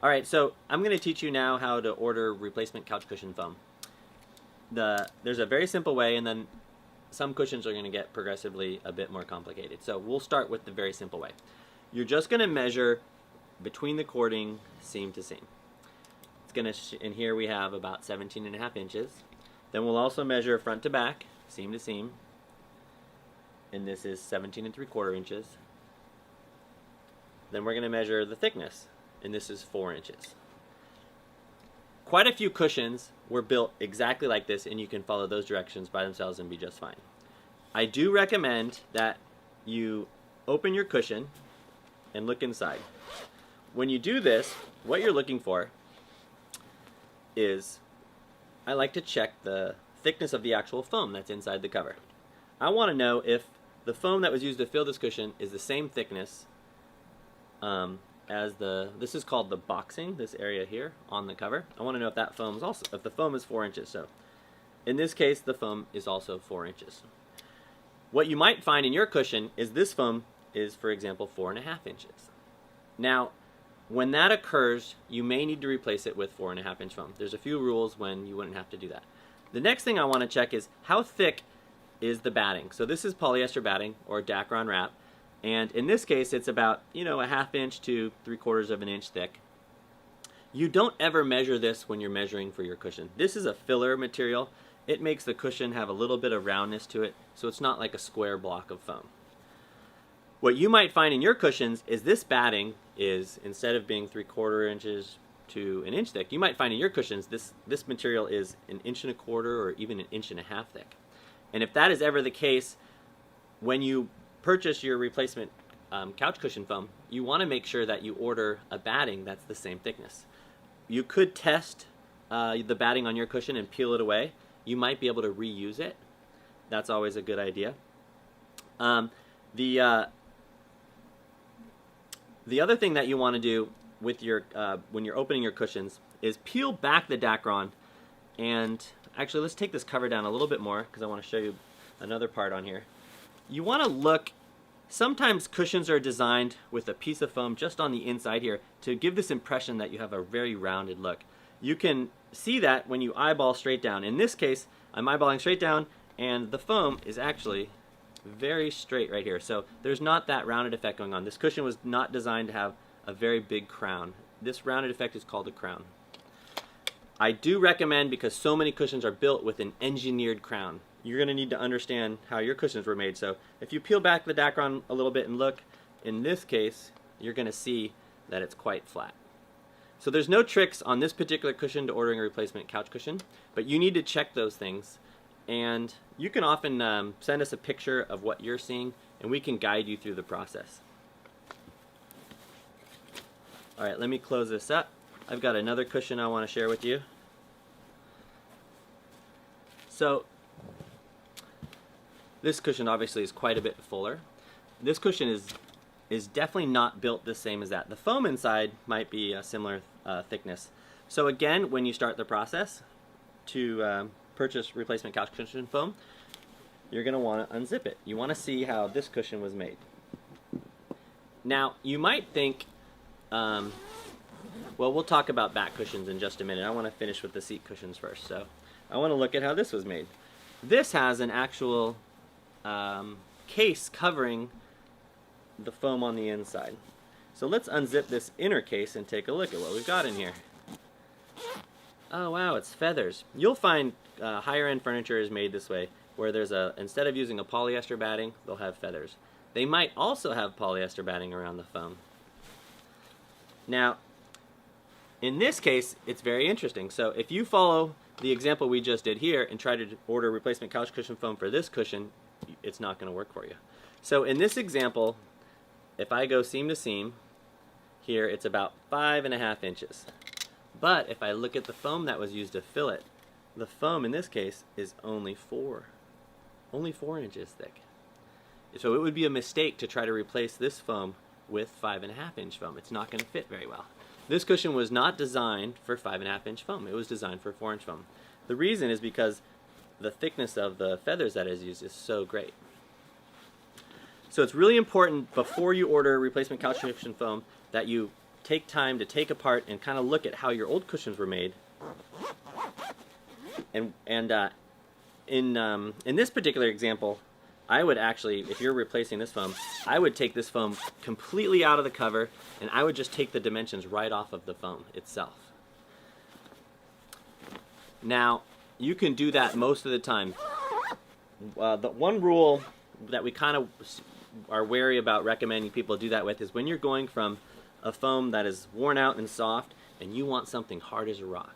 All right, so I'm going to teach you now how to order replacement couch cushion foam. There's a very simple way, and then some cushions are going to get progressively a bit more complicated. So we'll start with the very simple way. You're just going to measure between the cording seam to seam. It's going to, in here we have about 17.5 inches. Then we'll also measure front to back, seam to seam, and this is 17.75 inches. Then we're going to measure the thickness, and this is 4 inches. Quite a few cushions were built exactly like this, and you can follow those directions by themselves and be just fine. I do recommend that you open your cushion and look inside. When you do this, what you're looking for is, I like to check the thickness of the actual foam that's inside the cover. I want to know if the foam that was used to fill this cushion is the same thickness as this is called the boxing, this area here on the cover. I want to know if that foam is also, if the foam is 4 inches. So in this case, the foam is also 4 inches. What you might find in your cushion is this foam is, for example, 4.5 inches. Now, when that occurs, you may need to replace it with 4.5 inch foam. There's a few rules when you wouldn't have to do that. The next thing I want to check is how thick is the batting. So this is polyester batting or Dacron wrap. And in this case, it's about, a 1/2 inch to 3/4 of an inch thick. You don't ever measure this when you're measuring for your cushion. This is a filler material. It makes the cushion have a little bit of roundness to it, so it's not like a square block of foam. What you might find in your cushions is this batting is, instead of being 3/4 inches to an inch thick, you might find in your cushions this material is 1.25 inches or even 1.5 inches thick. And if that is ever the case, when you purchase your replacement couch cushion foam, you want to make sure that you order a batting that's the same thickness. You could test the batting on your cushion and peel it away. You might be able to reuse it. That's always a good idea. The other thing that you want to do with your when you're opening your cushions is peel back the Dacron. And actually, let's take this cover down a little bit more because I want to show you another part on here. You want to look, sometimes cushions are designed with a piece of foam just on the inside here to give this impression that you have a very rounded look. You can see that when you eyeball straight down. In this case, I'm eyeballing straight down, and the foam is actually very straight right here. So there's not that rounded effect going on. This cushion was not designed to have a very big crown. This rounded effect is called a crown. I do recommend, because so many cushions are built with an engineered crown, you're going to need to understand how your cushions were made. So if you peel back the Dacron a little bit and look, in this case, you're going to see that it's quite flat. So there's no tricks on this particular cushion to ordering a replacement couch cushion, but you need to check those things. And you can often send us a picture of what you're seeing, and we can guide you through the process. All right, let me close this up. I've got another cushion I want to share with you. So this cushion obviously is quite a bit fuller. This cushion is definitely not built the same as that. The foam inside might be a similar thickness. So again, when you start the process to purchase replacement couch cushion foam, you're going to want to unzip it. You want to see how this cushion was made. Now, you might think, well, we'll talk about back cushions in just a minute. I want to finish with the seat cushions first. So I want to look at how this was made. This has an actual case covering the foam on the inside. So let's unzip this inner case and take a look at what we've got in here. Oh wow, it's feathers. You'll find higher end furniture is made this way, where there's instead of using a polyester batting, they'll have feathers. They might also have polyester batting around the foam. Now, in this case, it's very interesting. So if you follow the example we just did here and try to order replacement couch cushion foam for this cushion, it's not going to work for you. So in this example, if I go seam to seam, here it's about 5.5 inches. But if I look at the foam that was used to fill it, the foam in this case is only 4 inches thick. So it would be a mistake to try to replace this foam with 5.5 inch foam. It's not going to fit very well. This cushion was not designed for 5.5 inch foam. It was designed for 4 inch foam. The reason is because the thickness of the feathers that is used is so great. So it's really important before you order replacement couch cushion foam that you take time to take apart and kind of look at how your old cushions were made. And in this particular example, I would actually, if you're replacing this foam, I would take this foam completely out of the cover, and I would just take the dimensions right off of the foam itself. Now, you can do that most of the time. The one rule that we kind of are wary about recommending people do that with is when you're going from a foam that is worn out and soft and you want something hard as a rock.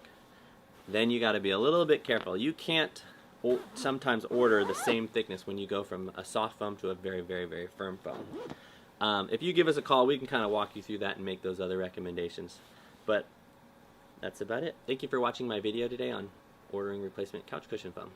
Then you got to be a little bit careful. You can't sometimes order the same thickness when you go from a soft foam to a very, very, very firm foam. If you give us a call, we can kind of walk you through that and make those other recommendations. But that's about it. Thank you for watching my video today on ordering replacement couch cushion foam.